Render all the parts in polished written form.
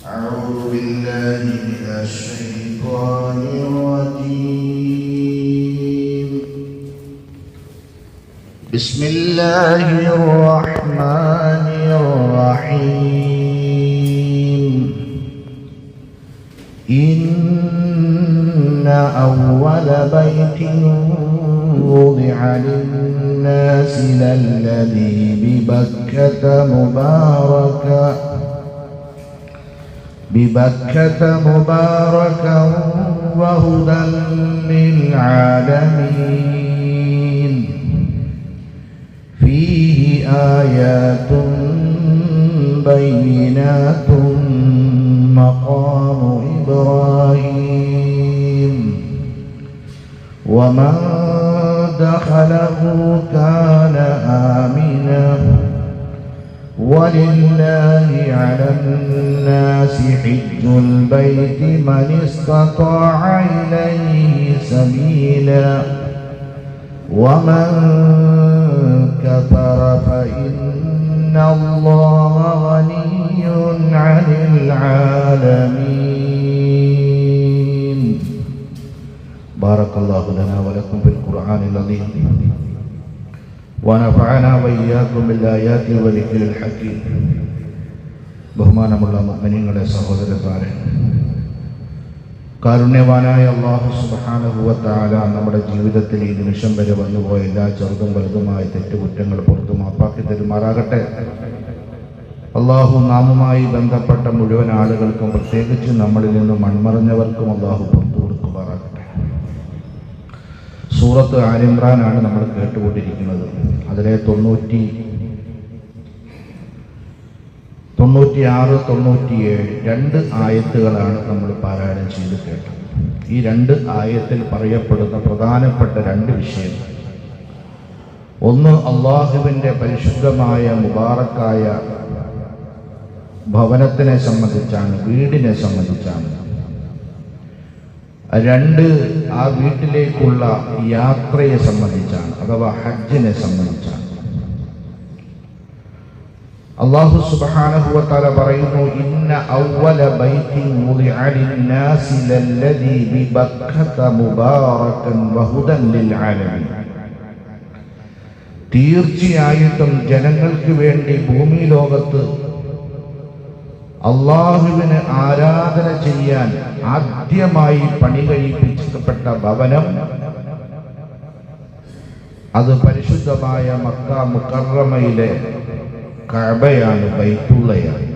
أعوذ بالله من الشيطان الرجيم. بسم الله الرحمن الرحيم. إن أول بيت وضع للناس للذي ببكة مباركا وهدى للعالمين. فيه آيات بينات مقام إبراهيم ومن دخله كان آمنا ولله على الناس حج البيت من استطاع إليه سبيلا ومن كفر فإن الله غني عن العالمين. بارك الله لنا ولكم في القرآن العظيم ونفعنا وإياكم بالآيات والذكر الحكيم. ബഹുമാനമുള്ള മുഅ്മിനീങ്ങളെ, സഹോദരന്മാരെ, കാരുണ്യവാനായ അല്ലാഹു സുബ്ഹാനഹു വ തആല നമ്മുടെ ജീവിതത്തിൽ ഈ നിമിഷം വരെ വന്നുപോയ എല്ലാ ചെറുതും വലുതുമായ തെറ്റുകുറ്റങ്ങൾ പുറത്തു മാപ്പാക്കി തരുമാറാകട്ടെ. അല്ലാഹു നാമുമായി ബന്ധപ്പെട്ട മുഴുവൻ ആളുകൾക്കും, പ്രത്യേകിച്ച് നമ്മളിൽ നിന്നും മൺമറഞ്ഞവർക്കും അല്ലാഹു പുറത്തു കൊടുക്കുമാറാകട്ടെ. സൂറത്ത് ആൽ ഇംറാനാണ് നമ്മൾ കേട്ടുകൊണ്ടിരിക്കുന്നത്. അതിലെ 96, 97 രണ്ട് ആയത്തുകളാണ് നമ്മൾ പാരായണം ചെയ്ത് കേട്ടത്. ഈ രണ്ട് ആയത്തിൽ പറയപ്പെടുന്ന പ്രധാനപ്പെട്ട രണ്ട് വിഷയം, ഒന്ന് അള്ളാഹുവിൻ്റെ പരിശുദ്ധമായ മുബാറക്കായ ഭവനത്തിനെ സംബന്ധിച്ചാണ്, വീടിനെ സംബന്ധിച്ചാണ്. രണ്ട്, ആ വീട്ടിലേക്കുള്ള യാത്രയെ സംബന്ധിച്ചാണ്, അഥവാ ഹജ്ജിനെ സംബന്ധിച്ചാണ്. അല്ലാഹു സുബ്ഹാനഹു വ തആല പറയുന്നു, ഇന്ന അവ്വല ബൈത്തിൻ വുദിഅ ലിന്നാസി ലല്ലദീ ബിബക്കത മുബാറകൻ വഹുദൻ ലിൽആലമീൻ. തീർച്ചയായിട്ടും ജനങ്ങൾക്ക് വേണ്ടി ഭൂമി ലോകത്ത് അള്ളാഹുവിന് ആരാധന ചെയ്യാൻ ആദ്യമായി പണി കഴിപ്പിക്കപ്പെട്ട ഭവനം അത് പരിശുദ്ധമായ മക്ക മുക്കറമയിലെ കഅബയാണ്, ബൈത്തുള്ളയാണ്.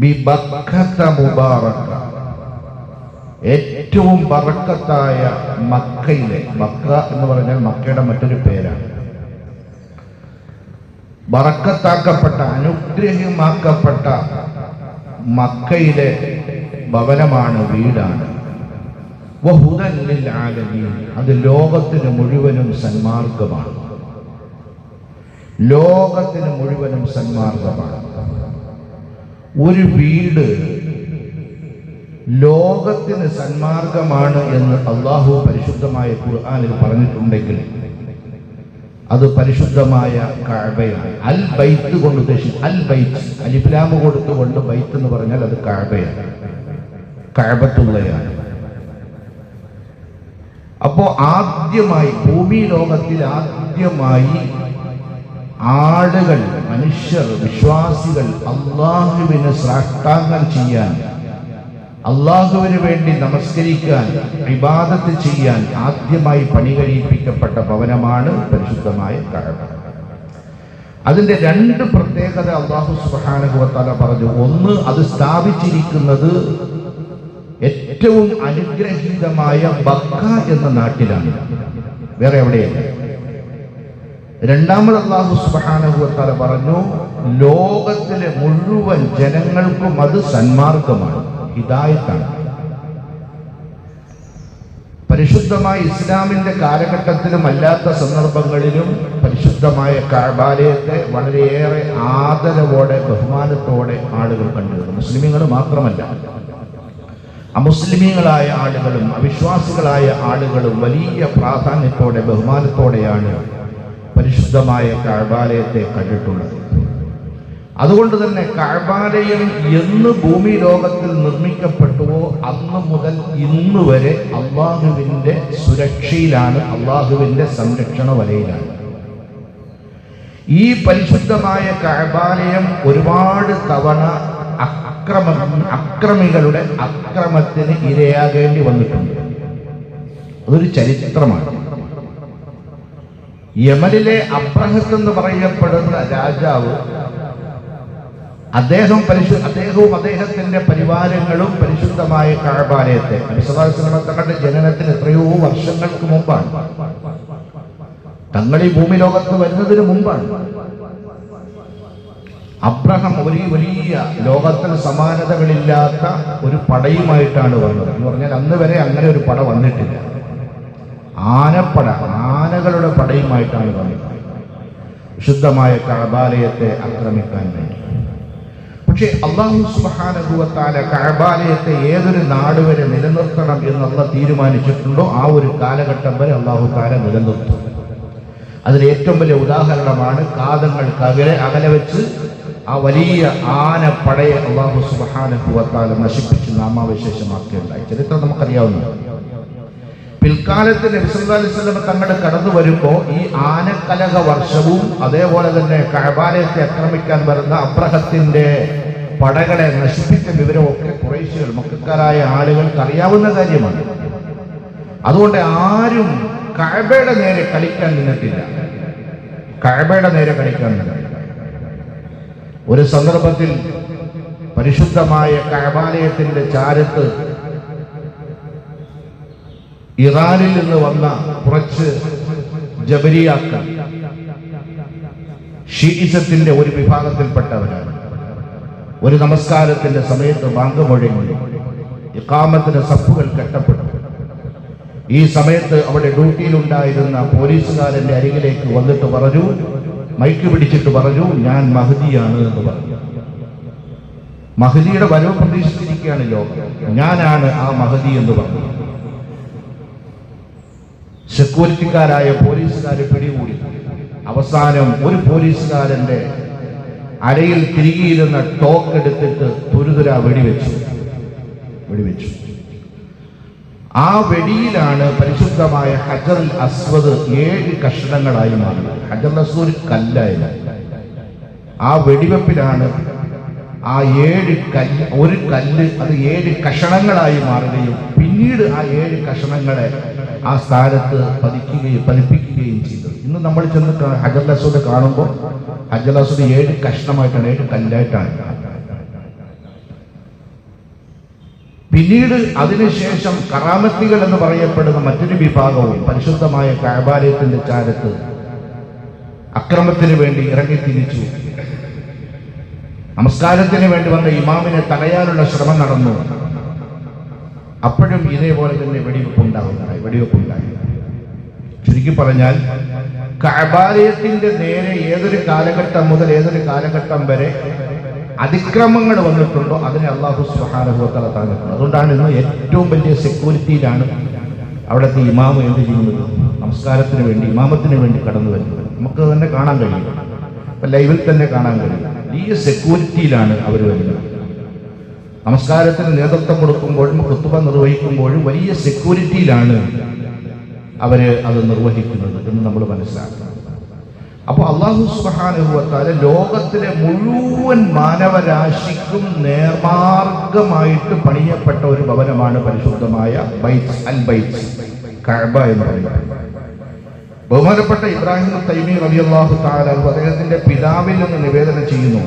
ബിബക്കത മുബാറക, ഏറ്റവും ബറക്കത്തായ മക്കയിലെ, മക്ക എന്ന് പറഞ്ഞാൽ മക്കയുടെ മറ്റൊരു പേരാണ്. ബറക്കത്താക്കപ്പെട്ട, അനുഗ്രഹമാക്കപ്പെട്ട മക്കയിലെ ഭവനമാണ്, വീടാണ്. വഹുദൻ ലിൽ ആലമീൻ, അത് ലോകത്തിന് മുഴുവനും സന്മാർഗമാണ്. ലോകത്തിന് മുഴുവനും സന്മാർഗമാണ്. ഒരു വീട് ലോകത്തിന് സന്മാർഗമാണ് എന്ന് അല്ലാഹു പരിശുദ്ധമായ ഖുർആനിൽ പറഞ്ഞിട്ടുണ്ടെങ്കിൽ അത് പരിശുദ്ധമായ കഅബയാണ്. അൽ ബൈത്ത് കൊണ്ട് ഉദ്ദേശിക്കും, അൽ ബൈത്ത് അലിഫ് ലാം കൊടുത്തുകൊണ്ട് ബൈത്ത് എന്ന് പറഞ്ഞാൽ അത് കഅബയാണ്, കഅബത്തുള്ളയാണ്. അപ്പോ ആദ്യമായി ഭൂമി ലോകത്തിൽ ആദ്യമായി ആളുകൾ, മനുഷ്യർ, വിശ്വാസികൾ അള്ളാഹുവിന് സാഷ്ടാംഗം ചെയ്യാൻ, അള്ളാഹുവിന് വേണ്ടി നമസ്കരിക്കാൻ, ഇബാദത്ത് ചെയ്യാൻ ആദ്യമായി പണി കഴിപ്പിക്കപ്പെട്ട ഭവനമാണ് പരിശുദ്ധമായ കഅബ. അതിന്റെ രണ്ട് പ്രത്യേകത അല്ലാഹു സുബ്ഹാനഹു വ തആല പറഞ്ഞു. ഒന്ന്, അത് സ്ഥാപിച്ചിരിക്കുന്നത് ഏറ്റവും അനുഗ്രഹീതമായ ബക്ക എന്ന നാട്ടിലാണ്, വേറെ എവിടെയല്ല. രണ്ടാമത് അല്ലാഹു സുബ്ഹാനഹു വ തആല പറഞ്ഞു, ലോകത്തിലെ മുഴുവൻ ജനങ്ങൾക്കും അത് സന്മാർഗമാണ്, ഹിദായത്താണ്. പരിശുദ്ധമായ ഇസ്ലാമിന്റെ കാലഘട്ടത്തിലും അല്ലാത്ത സന്ദർഭങ്ങളിലും പരിശുദ്ധമായ കഅബാലയത്തെ വളരെയേറെ ആദരവോടെ, ബഹുമാനത്തോടെ ആളുകൾ കണ്ടിരുന്നു. മുസ്ലിമീങ്ങൾ മാത്രമല്ല, അമുസ്ലിമീങ്ങളായ ആളുകളും അവിശ്വാസികളായ ആളുകളും വലിയ പ്രാധാന്യത്തോടെ, ബഹുമാനത്തോടെയാണ് പരിശുദ്ധമായ കഅബാലയത്തെ കണ്ടിട്ടുള്ളത്. അതുകൊണ്ട് തന്നെ കഅബാലയം എന്ന് ഭൂമി ലോകത്തിൽ നിർമ്മിക്കപ്പെട്ടുവോ അന്ന് മുതൽ ഇന്ന് വരെ അള്ളാഹുവിൻ്റെ സുരക്ഷയിലാണ്, അള്ളാഹുവിൻ്റെ സംരക്ഷണ വലയിലാണ്. ഈ പരിശുദ്ധമായ കഅബാലയം ഒരുപാട് തവണ അക്രമികളുടെ അക്രമത്തിന് ഇരയാകേണ്ടി വന്നിട്ടുണ്ട്. അതൊരു ചരിത്രമാണ്. യമനിലെ അബ്രഹത്ത് എന്ന് പറയപ്പെടുന്ന രാജാവ്, അദ്ദേഹവും അദ്ദേഹത്തിന്റെ പരിവാരങ്ങളും പരിശുദ്ധമായ കഅബാലയത്തെ, നബി സല്ലല്ലാഹു അലൈഹി വസല്ലം തങ്ങളുടെ ജനനത്തിന് എത്രയോ വർഷങ്ങൾക്ക് മുമ്പാണ്, തങ്ങൾ ഈ ഭൂമി ലോകത്ത് വരുന്നതിന് മുമ്പാണ്, അബ്രഹാം ഒരു വലിയ ലോകത്തിൽ സമാനതകളില്ലാത്ത ഒരു പടയുമായിട്ടാണ് വന്നത്. എന്ന് പറഞ്ഞാൽ അന്ന് വരെ അങ്ങനെ ഒരു പട വന്നിട്ടില്ല. ആനപ്പട, ആനകളുടെ പടയുമായിട്ടാണ് വന്നത് വിശുദ്ധമായ കഅബാലയത്തെ ആക്രമിക്കാൻ വേണ്ടി. പക്ഷേ അല്ലാഹു സുബ്ഹാനഹു വ തആല കഅബാലയത്തെ ഏതൊരു നാട് വരെ നിലനിർത്തണം എന്നുള്ള തീരുമാനിച്ചിട്ടുണ്ടോ ആ ഒരു കാലഘട്ടം വരെ അല്ലാഹു തആല നിലനിർത്തും. അതിന് ഏറ്റവും വലിയ ഉദാഹരണമാണ് കാതങ്ങൾക്ക് അകലെ വെച്ച് ആ വലിയ ആനപ്പടയെ അല്ലാഹു സുബ്ഹാനഹു വ തആല നശിപ്പിച്ച് നാമാവശേഷമാക്കിയുണ്ടായി. ചരിത്രം നമുക്കറിയാവുന്നതാണ്. പിൽക്കാലത്ത് നബി സല്ലല്ലാഹു അലൈഹി വസല്ലം തങ്ങൾ കടന്നു വരുമ്പോൾ ഈ ആനക്കലഹ വർഷവും അതേപോലെ തന്നെ കഅബാലയത്തെ ആക്രമിക്കാൻ വരുന്ന അബ്രഹത്തിന്റെ പടകളെ നശിപ്പിച്ച വിവരമൊക്കെ ഖുറൈശികൾ, മക്കക്കാരായ ആളുകൾക്ക് അറിയാവുന്ന കാര്യമാണ്. അതുകൊണ്ട് ആരും കഅബയുടെ നേരെ കളിക്കാൻ നിന്നിട്ടില്ല. കഅബയുടെ നേരെ കളിക്കാൻ നിന്നിട്ടില്ല. ഒരു സന്ദർഭത്തിൽ പരിശുദ്ധമായ കഅബാലയത്തിന്റെ ചാരത്ത് ഇറാനിൽ നിന്ന് വന്ന കുറച്ച് ജബരിയാക്കൾ, ഷീഇസത്തിന്റെ ഒരു വിഭാഗത്തിൽപ്പെട്ടവരാണ്. ഒരു നമസ്കാരത്തിന്റെ സമയത്ത് ബാങ്ക് മുഴങ്ങി, ഇഖാമത്തിന്റെ സഫുകൾ കെട്ടപ്പെട്ടു. ഈ സമയത്ത് അവിടെ ഡ്യൂട്ടിയിലുണ്ടായിരുന്ന പോലീസുകാരന്റെ അരികിലേക്ക് വന്നിട്ട് പറഞ്ഞു, മൈക്ക് പിടിച്ചിട്ട് പറഞ്ഞു, ഞാൻ മഹ്ദിയാണ് എന്ന് പറഞ്ഞു. മഹ്ദിയുടെ വരവ് പ്രതീക്ഷിച്ചിരിക്കുകയാണ് ലോകം. ഞാനാണ് ആ മഹ്ദി എന്ന് പറഞ്ഞു. സെക്യൂരിറ്റിക്കാരായ പോലീസുകാരെ പിടികൂടി. അവസാനം ഒരു പോലീസുകാരന്റെ അരയിൽ തിരികിയിരുന്ന ടോക്ക് എടുത്തിട്ട് തുരുതുര വെടിവെച്ചു. ആ വെടിയിലാണ് പരിശുദ്ധമായ ഹജറുൽ അസ്വദ് 7 കഷണങ്ങളായി മാറിയത്. ഹജറുൽ അസ്വദ് ഒരു കല്ലായിരുന്നു. ആ വെടിവെപ്പിലാണ് ആ 7 കല്ല്, ഒരു കല്ല് അത് 7 കഷണങ്ങളായി മാറുകയും പിന്നീട് ആ 7 കഷണങ്ങളെ ആ സ്ഥാനത്ത് പതിപ്പിക്കുകയും ചെയ്തു. ഇന്ന് നമ്മൾ ചെന്നിട്ട് ഹജറുൽ അസ്വദ് കാണുമ്പോൾ ഹജറുൽ അസ്വദ് 7 കഷ്ണമായിട്ടാണ്, 7 കല്ലായിട്ടാണ്. പിന്നീട് അതിനുശേഷം കറാമത്തികൾ എന്ന് പറയപ്പെടുന്ന മറ്റൊരു വിഭാഗവും പരിശുദ്ധമായ കഅബാലയത്തിന്റെ ചാരത്ത് അക്രമത്തിന് വേണ്ടി ഇറങ്ങിത്തിരിച്ചു. നമസ്കാരത്തിന് വേണ്ടി വന്ന ഇമാമിനെ തടയാനുള്ള ശ്രമം നടന്നു. അപ്പോഴും ഇതേപോലെ തന്നെ വെടിവെപ്പുണ്ടായി. ചുരുക്കി പറഞ്ഞാൽ കഅബാലയത്തിന്റെ നേരെ ഏതൊരു കാലഘട്ടം മുതൽ ഏതൊരു കാലഘട്ടം വരെ അതിക്രമങ്ങൾ വന്നിട്ടുണ്ടോ അതിനെ അല്ലാഹു സുബ്ഹാനഹു വ തആല തടഞ്ഞിട്ടുണ്ട്. അതുകൊണ്ടാണ് ഇന്ന് ഏറ്റവും വലിയ സെക്യൂരിറ്റിയിലാണ് അവിടുത്തെ ഇമാം എന്ത് ചെയ്യുന്നത്, നമസ്കാരത്തിന് വേണ്ടി ഇമാമത്തിന് വേണ്ടി കടന്നു വരുന്നത്. നമുക്ക് തന്നെ കാണാൻ കഴിയും, ലൈവിൽ തന്നെ കാണാൻ കഴിയും. ഈ സെക്യൂരിറ്റിയിലാണ് അവർ വരുന്നത്. നമസ്കാരത്തിന് നേതൃത്വം കൊടുക്കുമ്പോഴും ഖുത്ബ നിർവഹിക്കുമ്പോഴും വലിയ സെക്യൂരിറ്റിയിലാണ് അവര് അത് നിർവഹിക്കുന്നത് എന്ന് നമ്മൾ മനസ്സിലാക്കണം. അപ്പോൾ അല്ലാഹു സുബ്ഹാനഹു വ തആല ലോകത്തിലെ മുഴുവൻ മാനവരാശിക്കും നേർമാർഗമായിട്ട് പണിയപ്പെട്ട ഒരു ഭവനമാണ് പരിശുദ്ധമായ ബൈത്ത് കഅബ എന്ന് പറയുന്നത്. ബഹുമാനപ്പെട്ട ഇബ്രാഹിം തൈമി റളിയല്ലാഹു തആല അദ്ദേഹത്തിന്റെ പിതാവിൽ നിന്ന് നിവേദനം ചെയ്യുന്നു.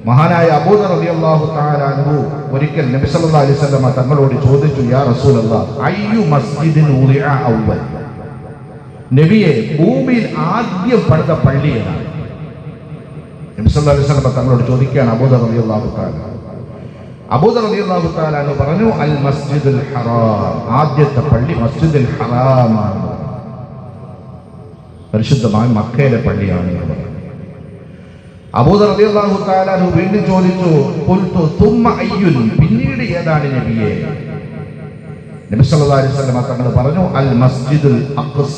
മഹാനായ അബൂദർ റളിയല്ലാഹു തആല അൻഹു ഒരിക്കൽ നബി സല്ലല്ലാഹു അലൈഹി വസല്ലം തങ്ങളോട് ചോദിച്ചു, യാ റസൂലല്ലാഹ്, അയ്യു മസ്ജിദിൻ ഉദിഅ അവ്വൽ, നബിയെ ഭൂമിയിൽ ആദ്യം പണിത പള്ളി ഏതാണ്? നബി സല്ലല്ലാഹു അലൈഹി വസല്ലം തങ്ങളോട് ചോദിക്കുകയാണ് അബൂദർ റളിയല്ലാഹു തആല. അബൂദർ റളിയല്ലാഹു തആല പറഞ്ഞു, അൽ മസ്ജിദുൽ ഹറാം, ആദ്യത്തെ പള്ളി മസ്ജിദുൽ ഹറാമാണ്, പരിശുദ്ധമായ മക്കയിലെ പള്ളിയാണ് എന്ന് പറഞ്ഞു. അബൂദർ റളിയല്ലാഹു തആല വീണ്ടും ചോദിച്ചു, ഖുൽതു തുമ്മ അയ്യുൻ, പിന്നീട് ഏതാണ് നബിയെ? നബി സല്ലല്ലാഹു അലൈഹി വസല്ലം തങ്ങൾ പറഞ്ഞു, അൽ മസ്ജിദുൽ അഖ്സ,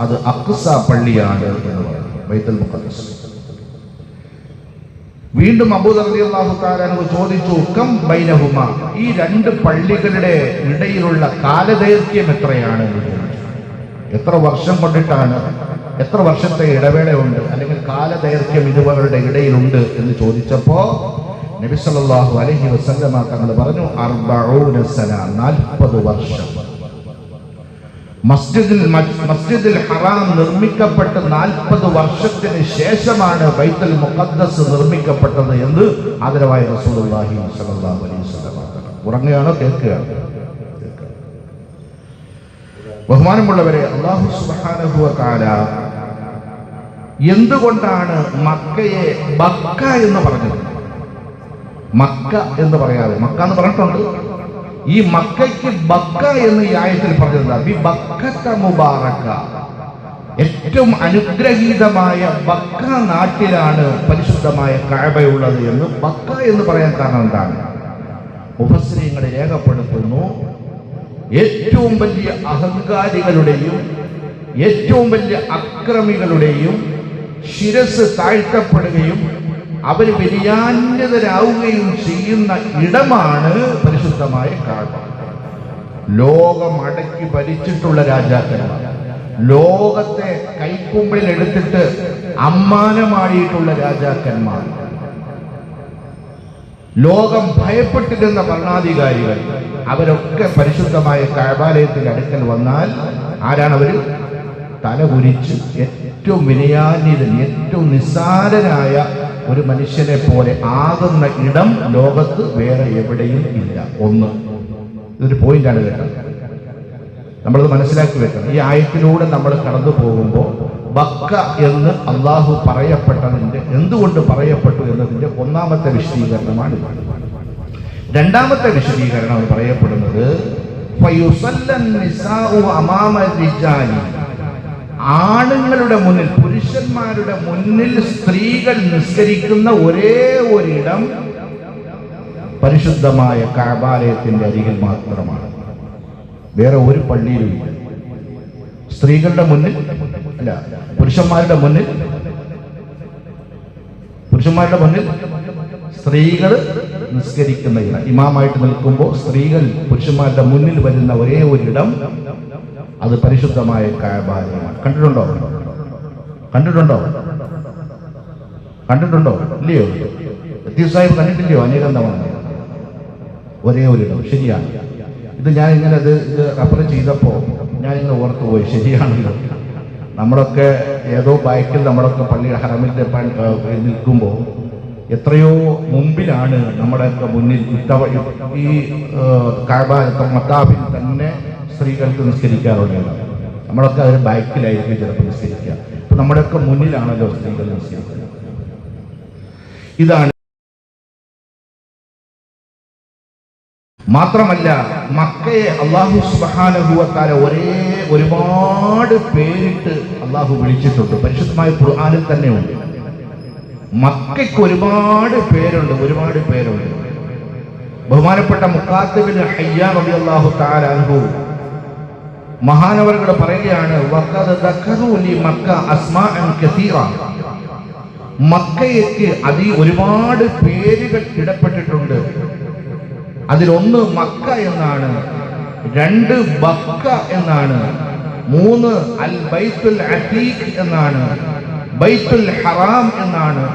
അത് അഖ്സ പള്ളിയാണ് എന്ന് പറഞ്ഞു, ബൈത്തുൽ മുഖദ്ദസ്. വീണ്ടും അബൂദർ റളിയല്ലാഹു തആല അൻഹു ചോദിച്ചു, കം ബൈനഹുമ, ഈ രണ്ട് പള്ളികളുടെ ഇടയിലുള്ള കാലദൈർഘ്യം എത്രയാണ്? എത്ര വർഷം കൊണ്ടിട്ടാണ്, എത്ര വർഷത്തെ ഇടവേളയുണ്ട്, അല്ലെങ്കിൽ കാലദൈർഘ്യം ഇതുവരുടെ ഇടയിലുണ്ട് എന്ന് ചോദിച്ചപ്പോ നബി സല്ലല്ലാഹു അലൈഹി വസല്ലമ തങ്ങൾ പറഞ്ഞു, 40 സന, 40 വർഷം. മസ്ജിദുൽ ഹറാം നിർമ്മിക്കപ്പെട്ട് 40 വർഷത്തിന് ശേഷമാണ് ബൈത്തുൽ മുഖദ്ദസ് നിർമ്മിക്കപ്പെട്ടത് എന്ന് ആദരവായ റസൂലുള്ളാഹി സ്വല്ലല്ലാഹു അലൈഹി വസല്ലം. ഉറങ്ങുകയാണോ കേൾക്കുകയാണോ? ബഹുമാനമുള്ളവരെ, അല്ലാഹു സുബ്ഹാനഹു വ തആല എന്തുകൊണ്ടാണ് മക്കയെ ബക്ക എന്ന് പറഞ്ഞത്? മക്ക എന്ന് പറയാതെ, മക്ക എന്ന് പറഞ്ഞിട്ടുണ്ട്. ഈ മക്കയ്ക്ക് ബക്ക എന്ന് ഈ ആയത്തിൽ പറഞ്ഞത് മുബാറക്ക, ഏറ്റവും അനുഗ്രഹീതമായ ബക്ക നാട്ടിലാണ് പരിശുദ്ധമായ കഅബയുള്ളത് എന്ന് ബക്ക എന്ന് പറയാൻ കാരണം എന്താണ്? മുഫസ്സിരീങ്ങൾ രേഖപ്പെടുത്തുന്നു, ഏറ്റവും വലിയ അഹങ്കാരികളുടെയും ഏറ്റവും വലിയ അക്രമികളുടെയും ശിരസ് താഴ്ത്തപ്പെടുകയും അവർ വിനയാന്യതരാവുകയും ചെയ്യുന്ന ഇടമാണ് പരിശുദ്ധമായ കഅബ. ലോകം അടക്കി ഭരിച്ചിട്ടുള്ള രാജാക്കന്മാർ, ലോകത്തെ കൈക്കുമ്പിളിൽ എടുത്തിട്ട് അമ്മാനമാടിയിട്ടുള്ള രാജാക്കന്മാർ, ലോകം ഭയപ്പെട്ടിരുന്ന ഭരണാധികാരികൾ, അവരൊക്കെ പരിശുദ്ധമായ കഅബാലയത്തിന്റെ അടുക്കൽ വന്നാൽ ആരാണവർ? തലകുരിച്ച് ഏറ്റവും വിനയാന്യതൻ, ഏറ്റവും നിസ്സാരനായ ഒരു മനുഷ്യനെ പോലെ ആകുന്ന ഇടം ലോകത്ത് വേറെ എവിടെയും ഇല്ല. ഒന്ന്, ഇതൊരു പോയിന്റാണ് കേട്ടോ, നമ്മളത് മനസ്സിലാക്കി വെക്കണം. ഈ ആയത്തിലൂടെ നമ്മൾ കടന്നു പോകുമ്പോൾ ബക്ക എന്ന് അള്ളാഹു പറയപ്പെട്ടതിന്റെ, എന്തുകൊണ്ട് പറയപ്പെട്ടു എന്നതിന്റെ ഒന്നാമത്തെ വിശദീകരണമാണ്. രണ്ടാമത്തെ വിശദീകരണം പറയപ്പെടുന്നത് ആണുങ്ങളുടെ മുന്നിൽ, പുരുഷന്മാരുടെ മുന്നിൽ സ്ത്രീകൾ നിസ്കരിക്കുന്ന ഒരേ ഒരിടം പരിശുദ്ധമായ കഅബാലയത്തിന്റെ അരികിൽ മാത്രമാണ്. വേറെ ഒരു പള്ളിയിലും ഇല്ല. സ്ത്രീകളുടെ മുന്നിൽ അല്ല, പുരുഷന്മാരുടെ മുന്നിൽ സ്ത്രീകൾ നിസ്കരിക്കുന്ന ഇടം, ഇമാമായിട്ട് നിൽക്കുമ്പോൾ സ്ത്രീകൾ പുരുഷന്മാരുടെ മുന്നിൽ വരുന്ന ഒരേ ഒരിടം അത് പരിശുദ്ധമായ കഅബാലയമാണ്. കണ്ടിട്ടുണ്ടോ? ഇല്ലയോ? സാഹിബ് കണ്ടിട്ടില്ലയോ? അനേകം തവണ ഒരേ ഒരിടം. ശരിയാണ്. ഇത് ഞാൻ ഇങ്ങനെ ഇത് റഫർ ചെയ്തപ്പോൾ ഞാനിങ്ങനെ ഓർത്തുപോയി, ശരിയാണല്ലോ. നമ്മളൊക്കെ ഏതോ ബാക്കിൽ നമ്മളൊക്കെ പള്ളി ഹറമിന്റെ നിൽക്കുമ്പോൾ എത്രയോ മുമ്പിലാണ് നമ്മുടെയൊക്കെ മുന്നിൽ ഈ കഅബ മത്താബിൽ തന്നെ സ്ത്രീകൾക്ക് നിസ്കരിക്കാറുള്ളത്. നമ്മളൊക്കെ അതിന് ബാക്കിലായിരിക്കും ചിലപ്പോൾ നിസ്കരിക്കുക. അപ്പൊ നമ്മുടെയൊക്കെ മുന്നിലാണല്ലോ സ്ത്രീകൾ നിസ്കരിക്കുന്നത്. ഇതാണ്. മാത്രമല്ല, മക്കയെ അല്ലാഹു സുബ്ഹാനഹു വ തആല ഒരുപാട് പേരിട്ട് അല്ലാഹു വിളിച്ചിട്ടുണ്ട്. പരിശുദ്ധമായ ഖുർആനിൽ തന്നെ ഉണ്ട്. മക്കയ്ക്ക് ഒരുപാട് പേരുണ്ട്. ബഹുമാനപ്പെട്ട മുഖാത്തിബിൻ ഹയ്യാൻ റളിയല്ലാഹു തആല അൻഹു മഹാനവറുകൾ പറയുകയാണ്, വഖദ് ദക്കറു ലി മക്ക അസ്മാഅൻ കസീറ, മക്കയ്ക്ക് ഒരുപാട് പേരുകൾ ഇടപെട്ടിട്ടുണ്ട്. അതിലൊന്ന് മക്ക എന്നാണ്, 2 ബക്ക എന്നാണ്, 3 അൽ ബൈത്തുൽ അതീഖ് എന്നാണ്, ബൈത്തുൽ ഹറാം എന്നാണ്,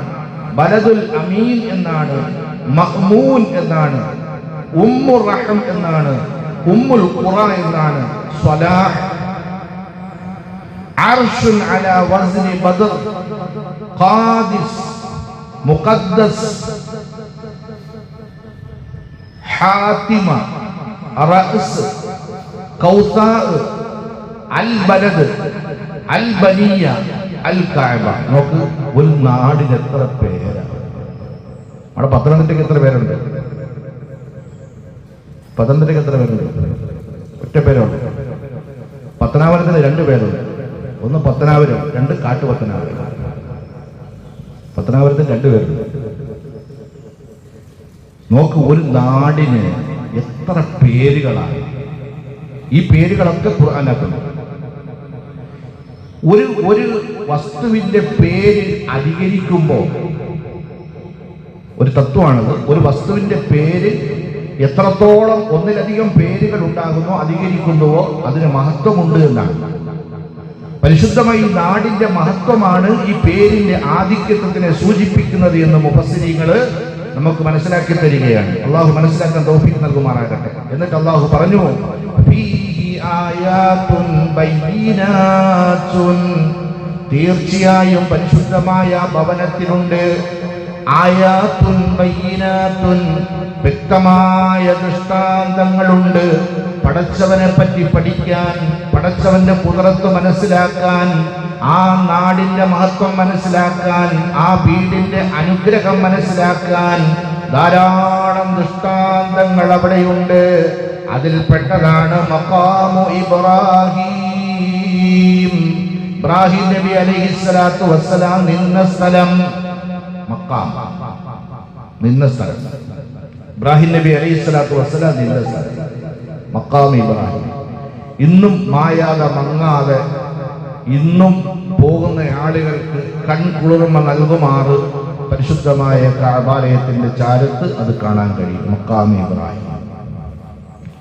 ബലദുൽ അമീൻ എന്നാണ്, മഅ്മൂൻ എന്നാണ്, ഉമ്മുർ റഹം എന്നാണ്, ഉമ്മുൽ ഖുറ എന്നാണ്, സ്വലാഹ്, അർശുൻ അലാ വസ്നി ബദർ, ഖാദിസ്, മുഖദ്ദസ്, ഹാത്തിമ, റഅസ്, കൗസാ, അൽ ബലദ്, അൽ ബനിയ, അൽ കഅബ. നോക്ക്, ഒരു നാടിന് എത്ര പേരാണ്. അവിടെ പത്തനംതിട്ടയ്ക്ക് എത്ര പേരുണ്ട്? ഒറ്റ പേരുണ്ട്. പത്തനാപുരത്തിന് 2 പേരുണ്ട്. ഒന്ന് പത്തനാപുരം, 2 കാട്ടുപത്തനാപുരം. പത്തനാപുരത്തിന് 2 പേരുണ്ട്. നോക്ക്, ഒരു നാടിന് എത്ര പേരുകളാണ്. ഈ പേരുകളൊക്കെ ഖുർആനിലുണ്ട്. ഒരു വസ്തുവിന്റെ പേര് അധികരിക്കുമ്പോൾ ഒരു തത്വമാണത്. ഒരു വസ്തുവിന്റെ പേര് എത്രത്തോളം ഒന്നിലധികം പേരുകൾ ഉണ്ടാകുന്നോ അധികരിക്കുന്നുവോ അതിന് മഹത്വമുണ്ട് എന്നാണ്. പരിശുദ്ധമായ ഈ നാടിന്റെ മഹത്വമാണ് ഈ പേരിന്റെ ആധിക്യത്വത്തിനെ സൂചിപ്പിക്കുന്നത് എന്ന് മുഫസ്സിരീങ്ങൾ നമുക്ക് മനസ്സിലാക്കി തരികയാണ്. അള്ളാഹു മനസ്സിലാക്കാൻ തൗഫീഖ് നൽകുമാറാകട്ടെ. എന്നിട്ട് അള്ളാഹു പറഞ്ഞു, തീർച്ചയായും പരിശുദ്ധമായ ഭവനത്തിലുണ്ട് ആയാത്തുൻ ബയ്യിനാത്തുൻ, വ്യക്തമായ ദൃഷ്ടാന്തങ്ങളുണ്ട്. പടച്ചവനെ പറ്റി പഠിക്കാൻ, പടച്ചവന്റെ കുദറത്ത് മനസ്സിലാക്കാൻ, ആ നാടിന്റെ മഹത്വം മനസ്സിലാക്കാൻ, ആ വീടിന്റെ അനുഗ്രഹം മനസ്സിലാക്കാൻ ധാരാളം ദൃഷ്ടാന്തങ്ങൾ അവിടെയുണ്ട്. അതിൽപ്പെട്ടതാണ് മഖാമു ഇബ്രാഹിം. ഇബ്രാഹിം നബി അലൈഹിസ്സലാത്തു വസ്സലാം നിന്ന സ്ഥലം മക്കാം, നിന്ന സ്ഥലം. ഇബ്രാഹിം നബി അലൈഹിസ്സലാത്തു വസ്സലാം നിന്ന സ്ഥലം മക്കാം ഇബ്രാഹിം. ഇന്നും മായാതെ മങ്ങാതെ ഇന്നും പോകുന്ന ആളുകൾക്ക് കൺകുളിർമ നൽകുമാറ് പരിശുദ്ധമായ കഅബാലയത്തിന്റെ ചാരത്ത് അത് കാണാൻ കഴിയും. മക്കാം ഇബ്രാഹിം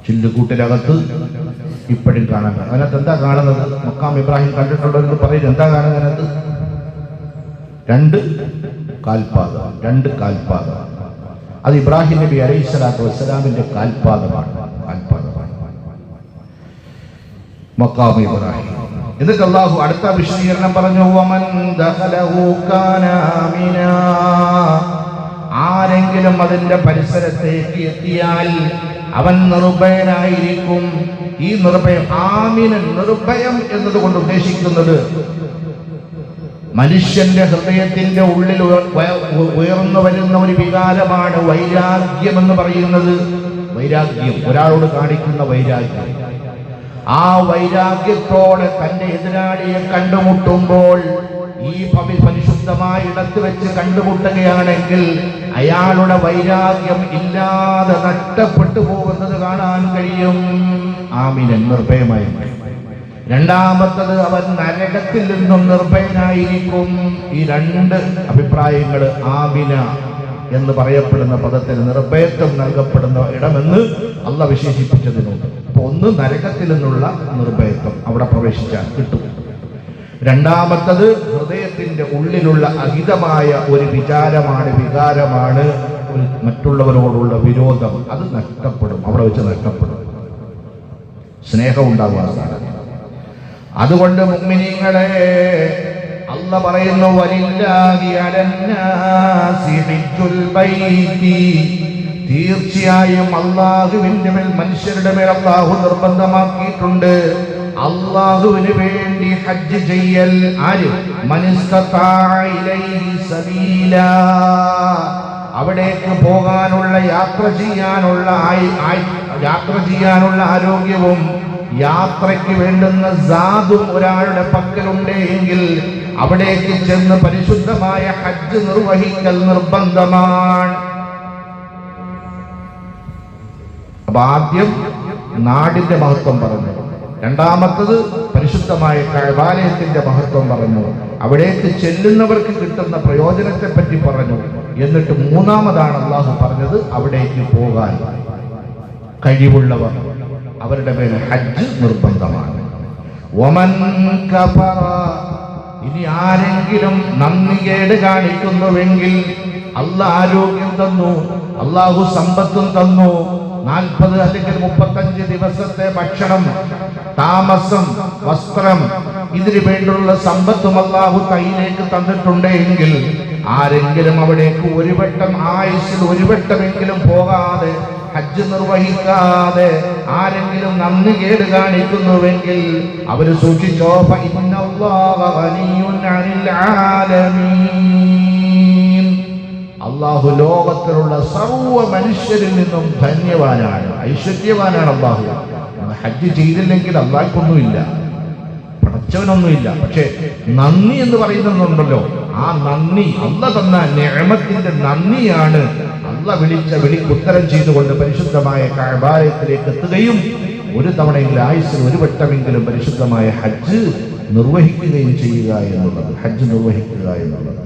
ചില്ലുകൂട്ടിനകത്ത് ഇപ്പോഴും കാണാൻ കഴിയും. അതിനകത്ത് എന്താ കാണുന്നത്? മക്കാം ഇബ്രാഹിം കണ്ടിട്ടുണ്ടോ എന്ന് പറയുന്നത്? എന്താ കാണുന്നത് അതിനകത്ത്? രണ്ട് കാൽപാദം. അത് ഇബ്രാഹിം നബി അലൈഹിസ്സലാത്തു വസ്സലാമിന്റെ കാൽപാദമാണ്. മഖാം ഇബ്രാഹിം. എന്നിട്ട് അല്ലാഹു അടുത്ത വിശദീകരണം പറഞ്ഞു, വമൻ ദഖലഹു കാന ആമിനാ. ആരെങ്കിലും അതിന്റെ പരിസരത്തേക്ക് എത്തിയാൽ അവൻ നിർഭയനായിരിക്കും. ഈ നിർഭയം, ആമിനൻ, നിർഭയം എന്നതുകൊണ്ട് ഉദ്ദേശിക്കുന്നത് മനുഷ്യന്റെ ഹൃദയത്തിന്റെ ഉള്ളിൽ ഉയർന്നു വരുന്ന ഒരു വികാരമാണ് വൈരാഗ്യം എന്ന് പറയുന്നത്. വൈരാഗ്യം, ഒരാളോട് കാണിക്കുന്ന വൈരാഗ്യം. ആ വൈരാഗ്യത്തോടെ തന്റെ എതിരാളിയെ കണ്ടുമുട്ടുമ്പോൾ, ഈ പരിശുദ്ധമായ ഇടത്ത് വെച്ച് കണ്ടുമുട്ടുകയാണെങ്കിൽ അയാളുടെ വൈരാഗ്യം ഇല്ലാതെ നഷ്ടപ്പെട്ടു പോകുന്നത് കാണാൻ കഴിയും. ആമിനൻ, നിർഭയമായി. രണ്ടാമത്തത്, അവൻ നരകത്തിൽ നിന്നും നിർഭയനായിരിക്കും. ഈ രണ്ട് അഭിപ്രായങ്ങൾ ആമിന എന്ന് പറയപ്പെടുന്ന പദത്തിൽ നിർഭയത്വം നൽകപ്പെടുന്ന ഇടമെന്ന് അള്ളാഹ് വിശേഷിപ്പിച്ചതിനുണ്ട്. അപ്പൊ ഒന്ന് നരകത്തിൽ നിന്നുള്ള നിർഭയത്വം, അവിടെ പ്രവേശിച്ചാൽ കിട്ടും. രണ്ടാമത്തത് ഹൃദയത്തിന്റെ ഉള്ളിലുള്ള അഹിതമായ ഒരു വികാരമാണ് ഒരു മറ്റുള്ളവരോടുള്ള വിരോധം. അത് നഷ്ടപ്പെടും, അവിടെ വെച്ച് നഷ്ടപ്പെടും. സ്നേഹം ഉണ്ടാകുന്ന സ്ഥാനം. അതുകൊണ്ട് മുഅ്മിനീങ്ങളെ, അല്ലാഹ് പറയുന്നു, വലില്ലാഹി അലന്നാസി ഹിജ്ജുൽ ബൈതി. തീർച്ചയായും അല്ലാഹുവിന്റെ മേൽ, മനുഷ്യരുടെ മേൽ അല്ലാഹു നിർബന്ധമാക്കിയിട്ടുണ്ട് അല്ലാഹുവിന് വേണ്ടി ഹജ്ജ് ചെയ്യൽ. ആര്? മനിസ്തതാഅ ഇലൈഹി സബീലാ. അവിടേക്ക് പോകാനുള്ള, യാത്ര ചെയ്യാനുള്ള ആരോഗ്യവും യാത്രയ്ക്ക് വേണ്ടുന്ന സാദും ഒരാളുടെ പക്കലുണ്ട് എങ്കിൽ അവിടേക്ക് ചെന്ന് പരിശുദ്ധമായ ഹജ്ജ് നിർവഹിക്കൽ നിർബന്ധമാണ്. അപ്പൊ ആദ്യം നാടിന്റെ മഹത്വം പറഞ്ഞു, രണ്ടാമത്തത് പരിശുദ്ധമായ കഅബാലയത്തിന്റെ മഹത്വം പറഞ്ഞു, അവിടേക്ക് ചെല്ലുന്നവർക്ക് കിട്ടുന്ന പ്രയോജനത്തെ പറ്റി പറഞ്ഞു. എന്നിട്ട് മൂന്നാമതാണ് അല്ലാഹു പറഞ്ഞത്, അവിടേക്ക് പോകാൻ കഴിവുള്ളവർ, അവരുടെ മേൽ ഹജ്ജ് നിർബന്ധമാണ്. വമൻ കഫറ. ഇനി ആരെങ്കിലും നന്ദികേട് കാണിക്കുന്നുവെങ്കിൽ, അല്ലാഹു ആരോഗ്യം തന്നു, അല്ലാഹു സമ്പത്തും തന്നു, 40 അല്ലെങ്കിൽ 35 ദിവസത്തെ ഭക്ഷണം, താമസം, വസ്ത്രം, ഇതിനു വേണ്ടിയുള്ള സമ്പത്തും അല്ലാഹു കയ്യിലേക്ക് തന്നിട്ടുണ്ട് എങ്കിൽ, ആരെങ്കിലും അവിടേക്ക് ഒരു വട്ടം, ആയുസ്സിൽ ഒരു വട്ടമെങ്കിലും പോകാതെ, ഹജ്ജ് നിർവഹിക്കാതെ ആരെങ്കിലും നന്ദി കേട് കാണിക്കുന്നുവെങ്കിൽ അവര് സൂക്ഷിച്ചോ, ഫഇന്നല്ലാഹ ഗനിയ്യുൻ അനിൽ ആലമീൻ. അല്ലാഹു ലോകത്തിലുള്ള സർവ്വ മനുഷ്യരിൽ നിന്നും ധന്യവാനാണ്, ഐശ്വര്യവാനാണ്. അല്ലാഹു ഹജ്ജ് ചെയ്തില്ലെങ്കിൽ അല്ലാഹ്ക്കൊന്നുമില്ല, പടച്ചവനൊന്നുമില്ല. പക്ഷെ നന്ദി എന്ന് പറയുന്നുണ്ടല്ലോ, ആ നന്ദി, അല്ലാഹ് തന്ന നിഅമത്തിന്റെ നന്ദിയാണ്. അല്ലാഹ് വിളിച്ച വിളിക്ക് ഉത്തരം ചെയ്തുകൊണ്ട് പരിശുദ്ധമായ കഅബാലയത്തിലേക്ക് എത്തുകയും ഒരു തവണയെങ്കിലും ആയുസ്സിൽ ഒരു വട്ടമെങ്കിലും പരിശുദ്ധമായ ഹജ്ജ് നിർവഹിക്കുകയും ചെയ്യുക എന്നുള്ളത്, ഹജ്ജ് നിർവഹിക്കുക എന്നുള്ളത്.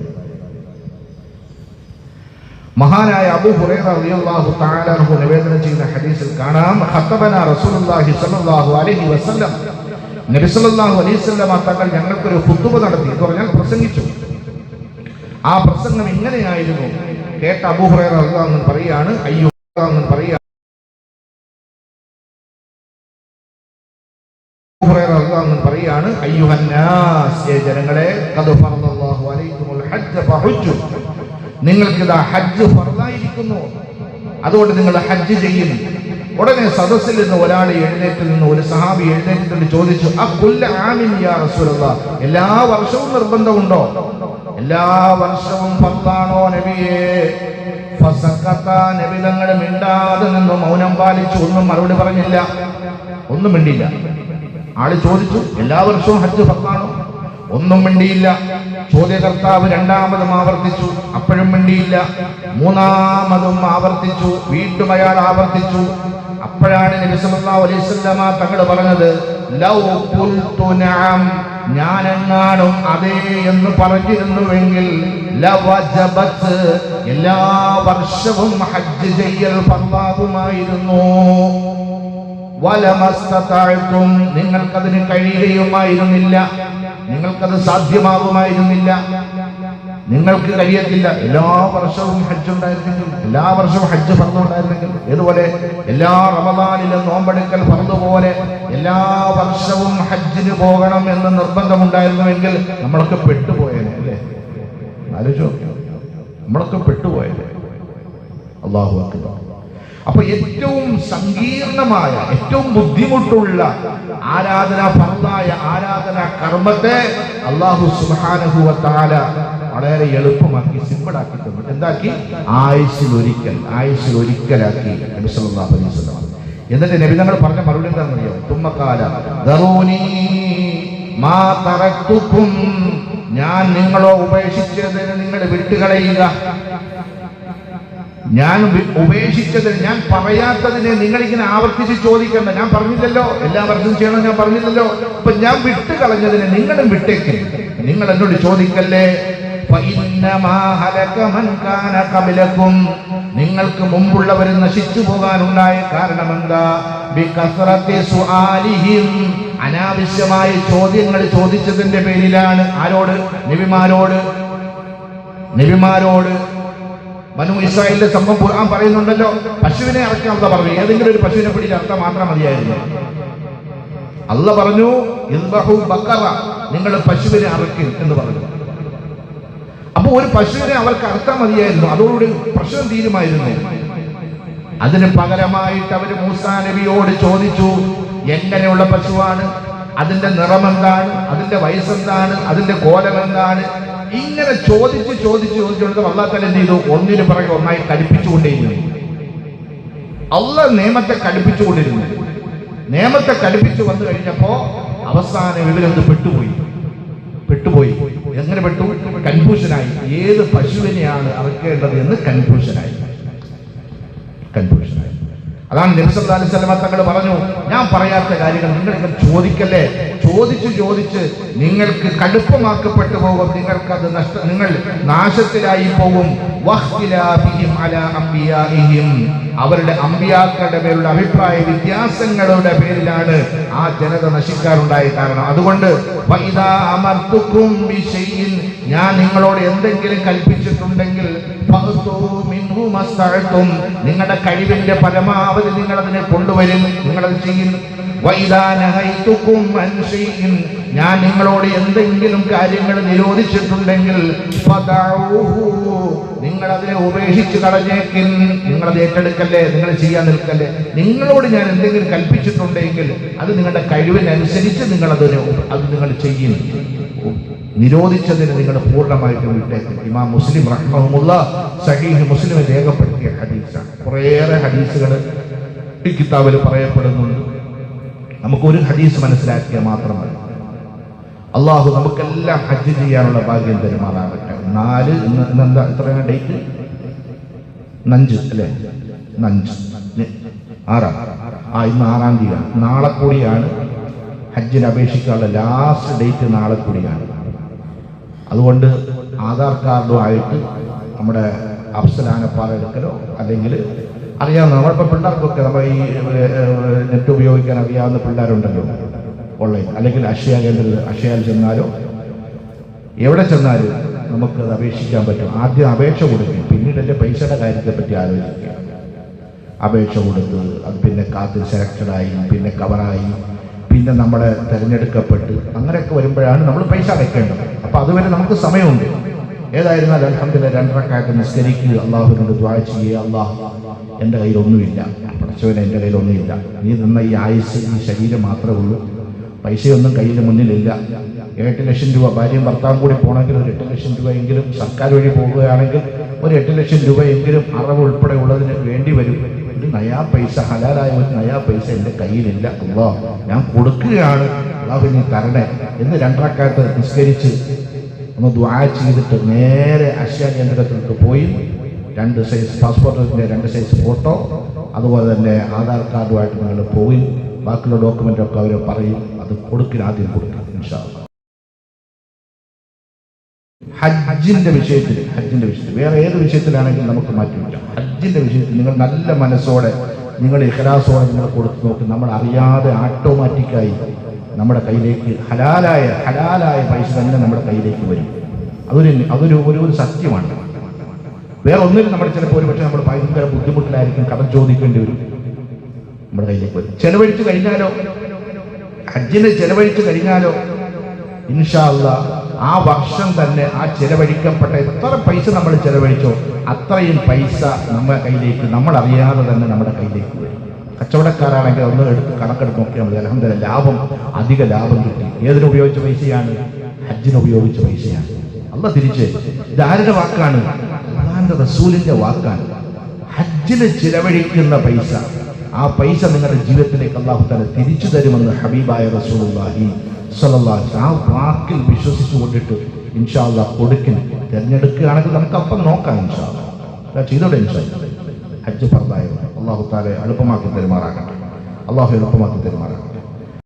മഹാനായ അബൂ ഹുറൈറ റളിയല്ലാഹു തആല അൻഹു നിവേദനം ചെയ്യുന്ന ഹദീസിൽ കാണാം, ഖത്തബന റസൂലുള്ളാഹി സ്വല്ലല്ലാഹു അലൈഹി വസല്ലം, നബി സല്ലല്ലാഹു അലൈഹി വസല്ലം തങ്ങൾ ഞങ്ങൾക്കൊരു ഖുതുബ നടത്തി, എന്ന് പറഞ്ഞാൽ പ്രസംഗിച്ചു. ആ പ്രസംഗം ഇങ്ങനെയായിരുന്നു. കേട്ട അബൂ ഹുറൈറ റളിയല്ലാഹു അൻഹു പറയാണ്, അയ്യുഹന്നാസ്, ജനങ്ങളെ, ഖദ് ഫറദല്ലാഹു അലൈക്കുമുൽ ഹജ്ജ ഫഹജ്ജു, നിങ്ങൾക്കിതാ ഹജ്ജ് ഫർളായിരിക്കുന്നു, അതുകൊണ്ട് നിങ്ങൾ ഹജ്ജ് ചെയ്യുന്നു. ഉടനെ സദസ്സിൽ നിന്ന് ഒരാൾ എഴുന്നേറ്റ് നിന്ന്, ഒരു സഹാബി എഴുന്നേറ്റിട്ട് ചോദിച്ചു, അഖുല്ല ആമിൻ യാ റസൂലല്ലാഹ്, എല്ലാ വർഷവും നിർബന്ധമുണ്ടോ? എല്ലാ വർഷവും ഫർളാണോ നബിയേ? ഫസഖത, നബി തങ്ങൾ മിണ്ടാതെ നിന്ന് മൗനം പാലിച്ചു, ഒന്നും മറുപടി പറഞ്ഞില്ല, ഒന്നും മിണ്ടിയില്ല. ആള് ചോദിച്ചു, എല്ലാ വർഷവും ഹജ്ജ് ഫർളാണോ? ഒന്നും മിണ്ടിയില്ല. ചോദ്യകർത്താവ് രണ്ടാമതും ആവർത്തിച്ചു, അപ്പോഴും മിണ്ടിയില്ല. മൂന്നാമതും ആവർത്തിച്ചു, വീണ്ടും അയാൾ ആവർത്തിച്ചു. അപ്പോഴാണ് നബി സല്ലല്ലാഹു അലൈഹി വസല്ലമ തങ്ങൾ പറഞ്ഞത്, ലൗ ഖുൽതു നഅം, ഞാനെങ്ങാനും അതെ എന്ന് പറഞ്ഞിരുന്നുവെങ്കിൽ ലവജബത്, എല്ലാ വർഷവും ഹജ്ജ് ചെയ്യൽ ഫർളാകുമായിരുന്നു. വലമസ്തതഅതും, നിങ്ങൾക്കതിന് കഴിയുകയുമായിരുന്നില്ല, നിങ്ങൾക്കത് സാധ്യമാകുമായിരുന്നില്ല, നിങ്ങൾക്ക് കഴിയത്തില്ല. എല്ലാ വർഷവും ഹജ്ജ് ഉണ്ടായിരുന്നെങ്കിൽ, എല്ലാ വർഷവും ഹജ്ജ് ഫർദ് ഉണ്ടായിരുന്നെങ്കിൽ, ഏതുപോലെ എല്ലാ റമദാനിലും നോമ്പെടുക്കൽ ഫർദ് പോലെ എല്ലാ വർഷവും ഹജ്ജിന് പോകണം എന്ന് നിർബന്ധമുണ്ടായിരുന്നുവെങ്കിൽ നമ്മളൊക്കെ പെട്ടുപോയേനെ, അല്ലേ? ആലോചിച്ചോ, നമ്മളൊക്കെ പെട്ടുപോയേനെ. അല്ലാഹു അക്ബർ. അപ്പൊ ഏറ്റവും സങ്കീർണമായ, ഏറ്റവും ബുദ്ധിമുട്ടുള്ള ആരാധന, ഫർദായ ആരാധന കർമ്മത്തെ അല്ലാഹു സുബ്ഹാനഹു വ തആല വളരെ എളുപ്പമാക്കി, സിമ്പിളാക്കി തന്നു. എന്താക്കി? ആയുസ്സിൽ ഒരിക്കലാക്കി നബി സല്ലല്ലാഹു അലൈഹി വസല്ലം. എന്നിട്ട് നബി തങ്ങൾ പറഞ്ഞ മറുപടി എന്താണെന്നറിയോ? തുമ്മഖാല ദറൂനി മാ തറക്തുക്കും, ഞാൻ നിങ്ങളോ ഉപേക്ഷിച്ചതിനെ നിങ്ങൾ വിട്ടുകളയുക. ഞാൻ ഉപേക്ഷിച്ചതിന്, ഞാൻ പറയാത്തതിനെ നിങ്ങളിങ്ങനെ ആവർത്തിച്ച് ചോദിക്കണ്ട. ഞാൻ പറഞ്ഞില്ലല്ലോ, എല്ലാ വർഷവും ചെയ്യണം, ഞാൻ പറഞ്ഞില്ലല്ലോ. അപ്പൊ ഞാൻ വിട്ടുകളഞ്ഞതിനെ നിങ്ങളും വിട്ടേക്ക്, നിങ്ങൾ എന്നോട് ചോദിക്കല്ലേ. നിങ്ങൾക്ക് മുമ്പുള്ളവർ നശിച്ചു പോകാനുണ്ടായ കാരണമെന്താ? അനാവശ്യമായ ചോദ്യങ്ങൾ ചോദിച്ചതിന്റെ പേരിലാണ്. ആരോട്? നബിമാരോട്. ബനൂ ഇസ്രായേലിന്റെ സംഭവം ഖുർആൻ പറയുന്നുണ്ടല്ലോ. പശുവിനെ അറക്കാൻ അല്ലാഹ് പറഞ്ഞു. ഏതെങ്കിലും ഒരു പശുവിനെ പിടിച്ച് അറക്കാൻ മാത്രം മതിയായിരുന്നു. അല്ലാഹ് പറഞ്ഞു, ഇദ്ബഹു ബഖറ, നിങ്ങൾ പശുവിനെ അറക്കും എന്ന് പറഞ്ഞു. അപ്പൊ ഒരു പശുവിനെ അവർക്ക് അറക്കാൻ മതിയായിരുന്നു, അതോടുകൂടി പ്രശ്നം തീരുമായിരുന്നു. അതിന് പകരമായിട്ട് അവര് മൂസാ നബിയോട് ചോദിച്ചു, എങ്ങനെയുള്ള പശുവാണ്, അതിന്റെ നിറമെന്താണ്, അതിന്റെ വയസ്സെന്താണ്, അതിന്റെ കോലം എന്താണ്? ഇങ്ങനെ ചോദിച്ചുകൊണ്ട് അല്ലാഹു തആല എന്ത് ചെയ്തു? ഒന്നിനു പിറകെ ഒന്നായി കടുപ്പിച്ചുകൊണ്ടേയിരുന്നു. അല്ലാഹ് നിയമത്തെ കടുപ്പിച്ചുകൊണ്ടിരുന്നു. നിയമത്തെ കടുപ്പിച്ചു വന്നു കഴിഞ്ഞപ്പോ അവസാനം ഇവരത് പെട്ടുപോയി. എങ്ങനെ പെട്ടു? കൺഫ്യൂഷനായി. ഏത് പശുവിനെയാണ് അറക്കേണ്ടത് എന്ന് കൺഫ്യൂഷനായി. അതാണ് നബി സല്ലല്ലാഹു അലൈഹി വസല്ലം തങ്ങൾ പറഞ്ഞു, ഞാൻ പറയാത്ത കാര്യങ്ങൾ നിങ്ങൾ ചോദിക്കല്ലേ. ചോദിച്ച് നിങ്ങൾക്ക് കടുപ്പമാക്കപ്പെട്ടു പോകും, നിങ്ങൾക്കത് നിങ്ങൾ നാശത്തിലായി പോകും. അവരുടെ അമ്പിയാക്കളുടെ പേരുള്ള അഭിപ്രായ വ്യത്യാസങ്ങളുടെ പേരിലാണ് ആ ജനത നശിക്കാറുണ്ടായ കാരണം. അതുകൊണ്ട് ഞാൻ നിങ്ങളോട് എന്തെങ്കിലും കൽപ്പിച്ചിട്ടുണ്ടെങ്കിൽ നിങ്ങളുടെ കഴിവിന്റെ പരമാവധി നിങ്ങൾ അതിനെ കൊണ്ടുവരും, നിങ്ങളത് ചെയ്യുന്നു. ഞാൻ നിങ്ങളോട് എന്തെങ്കിലും കാര്യങ്ങൾ നിരോധിച്ചിട്ടുണ്ടെങ്കിൽ നിങ്ങൾ അതിനെ ഉപേക്ഷിച്ച് കളഞ്ഞേക്കിൻ, നിങ്ങളത് ഏറ്റെടുക്കല്ലേ, നിങ്ങൾ ചെയ്യാൻ നിൽക്കല്ലേ. നിങ്ങളോട് ഞാൻ എന്തെങ്കിലും കൽപ്പിച്ചിട്ടുണ്ടെങ്കിൽ അത് നിങ്ങളുടെ കഴിവിനനുസരിച്ച് അത് നിങ്ങൾ ചെയ്യും. നിരോധിച്ചതിന് നിങ്ങൾ പൂർണ്ണമായിട്ടും വിട്ടേക്കും. ഇമാം മുസ്ലിം റഹ്മഹുല്ലാഹ് സഹീഹ് മുസ്ലിം രേഖപ്പെടുത്തിയ ഹദീസാണ്. കുറേയേറെ ഹദീസുകൾ ഈ കിതാബിൽ പറയപ്പെടുന്നുണ്ട്. നമുക്കൊരു ഹദീസ് മനസ്സിലാക്കിയാൽ മാത്രമല്ല. അള്ളാഹു നമുക്കെല്ലാം ഹജ്ജ് ചെയ്യാനുള്ള ഭാഗ്യം തരുമാറാകട്ടെ. 4 ഇന്നെന്താ എത്രയാണ് ഡേറ്റ്? 5 അല്ലേ? 5 ഇന്ന് 6-ാം തീയതിയാണ്. നാളെ കൂടിയാണ് ഹജ്ജിന് അപേക്ഷിക്കാനുള്ള ലാസ്റ്റ് ഡേറ്റ്. നാളെ കൂടിയാണ്. അതുകൊണ്ട് ആധാർ കാർഡുമായിട്ട് നമ്മുടെ അഫ്സലാനപ്പാറ എടുക്കലോ, അല്ലെങ്കിൽ അറിയാവുന്ന നമ്മളിപ്പോൾ പിള്ളേർക്കൊക്കെ നമ്മൾ ഈ നെറ്റ് ഉപയോഗിക്കാൻ അറിയാവുന്ന പിള്ളേരുണ്ടല്ലോ ഓൺലൈൻ, അല്ലെങ്കിൽ അക്ഷയയിൽ ചെന്നാലോ എവിടെ ചെന്നാലും നമുക്കത് അപേക്ഷിക്കാൻ പറ്റും. ആദ്യം അപേക്ഷ കൊടുക്കും, പിന്നീട് എൻ്റെ പൈസയുടെ കാര്യത്തെപ്പറ്റി ആലോചിക്കുക. അപേക്ഷ കൊടുത്ത് അത് പിന്നെ കാത്തിൽ സെലക്റ്റഡായി, പിന്നെ കവറായി, പിന്നെ നമ്മളെ തിരഞ്ഞെടുക്കപ്പെട്ട് അങ്ങനെയൊക്കെ വരുമ്പോഴാണ് നമ്മൾ പൈസ അടയ്ക്കേണ്ടത്. അപ്പോൾ അതുവരെ നമുക്ക് സമയമുണ്ട്. ഏതായിരുന്നാലും അൽഹംദുലില്ലാഹ് 2 റക്അത്ത് നിസ്കരിക്കുക, അള്ളാഹുവിനോട് ദുആ ചെയ്യുക. അള്ളാഹ്, എൻ്റെ കയ്യിലൊന്നുമില്ല, പടച്ചവനെ എൻ്റെ കയ്യിലൊന്നുമില്ല, നീ തന്ന ഈ ആയുസ്, ഈ ശരീരം മാത്രമേ ഉള്ളൂ, പൈസയൊന്നും കയ്യിൽ മുന്നിലില്ല. 8 ലക്ഷം രൂപ ഭാര്യയും ഭർത്താവും കൂടി പോകണമെങ്കിൽ ഒരു 8 ലക്ഷം രൂപയെങ്കിലും, സർക്കാർ വഴി പോകുകയാണെങ്കിൽ ഒരു 8 ലക്ഷം രൂപയെങ്കിലും അറവ് ഉൾപ്പെടെ ഉള്ളതിന് വേണ്ടി വരും. ഒരു നയാ പൈസ, ഹലാലായ ഒരു നയാ പൈസ എൻ്റെ കയ്യിലില്ല. അല്ലാഹ്, ഞാൻ കൊടുക്കുകയാണ്, അല്ലാഹു നീ തരണേ എന്ന് 2 റക്അത്ത് നിസ്കരിച്ച് ഒന്ന് ദുആ ചെയ്തിട്ട് നേരെ അക്ഷയ കേന്ദ്രത്തിലേക്ക് പോയി 2 സൈസ് പാസ്പോർട്ടിൻ്റെ 2 സൈസ് ഫോട്ടോ, അതുപോലെ തന്നെ ആധാർ കാർഡുമായിട്ട് നിങ്ങൾ പോയി ബാക്കിയുള്ള ഡോക്യുമെൻ്റൊക്കെ അവർ പറയും, അത് കൊടുക്കില്ല, ആദ്യം കൊടുക്കാം ഇൻഷാ അല്ലാഹ്. ഹജ്ജിന്റെ വിഷയത്തിൽ വേറെ ഏത് വിഷയത്തിലാണെങ്കിലും നമുക്ക് മാറ്റിവെക്കാം. ഹജ്ജിന്റെ വിഷയത്തിൽ നിങ്ങൾ നല്ല മനസ്സോടെ, നിങ്ങൾ ഇഖ്ലാസോടെ നിങ്ങൾ കൊടുത്തു നോക്കി, നമ്മൾ അറിയാതെ ഓട്ടോമാറ്റിക്കായി നമ്മുടെ കയ്യിലേക്ക് ഹലാലായ പൈസ തന്നെ നമ്മുടെ കയ്യിലേക്ക് വരും. അതൊരു സത്യമാണ്. വേറെ ഒന്നിനും നമ്മൾ ചിലപ്പോൾ ഒരു പക്ഷേ നമ്മൾ ഭയങ്കര ബുദ്ധിമുട്ടിലായിരിക്കും, കടം ചോദിക്കേണ്ടി വരും, നമ്മുടെ കയ്യിലേക്ക് വരും. ചെലവഴിച്ചു കഴിഞ്ഞാലോ, ഹജ്ജിന് ചെലവഴിച്ചു കഴിഞ്ഞാലോ ഇൻഷാ അല്ലാഹ് ആ വർഷം തന്നെ ആ ചെലവഴിക്കപ്പെട്ട എത്ര പൈസ നമ്മൾ ചെലവഴിച്ചോ അത്രയും പൈസ നമ്മുടെ കയ്യിലേക്ക്, നമ്മൾ അറിയാതെ തന്നെ നമ്മുടെ കയ്യിലേക്ക് വരും. കച്ചവടക്കാരാണെങ്കിൽ ഒന്ന് കണക്കെടുത്ത് നോക്കിയാൽ മതി. അൽഹംദുലില്ലാഹ് അധിക ലാഭം കിട്ടി. ഏതിനുപയോഗിച്ച പൈസയാണ്? ഹജ്ജിനുപയോഗിച്ച പൈസയാണ്. അല്ലാഹ് തിരിച്ച് ഇതാരുടെ വാക്കാണ്? അല്ലാഹുവിന്റെ റസൂലിന്റെ വാക്കാണ്. ഹജ്ജിന് ചിലവഴിക്കുന്ന പൈസ, ആ പൈസ നിങ്ങളുടെ ജീവിതത്തിലേക്ക് അല്ലാഹു തആല തിരിച്ചു തരുമെന്ന് ഹബീബായ റസൂലുള്ളാഹി സ്വല്ലല്ലാഹു അലൈഹി വസല്ലം ആ വാക്കിൽ വിശ്വസിച്ചു കൊണ്ടിട്ട് ഇൻഷാ അല്ലാഹ് കൊടുക്കും. തിരഞ്ഞെടുക്കുകയാണെങ്കിൽ നമുക്ക് അപ്പം നോക്കാം ഇൻഷാ അല്ലാഹ്. ചെയ്തോടെ ഇൻഷാ അല്ലാഹ്. ഹജ്ജ് ഫർദായവ അല്ലാഹു തആല എളുപ്പമാക്കി തരുമാറാകട്ടെ. അല്ലാഹു എളുപ്പമാക്കി തരുമാറാകട്ടെ.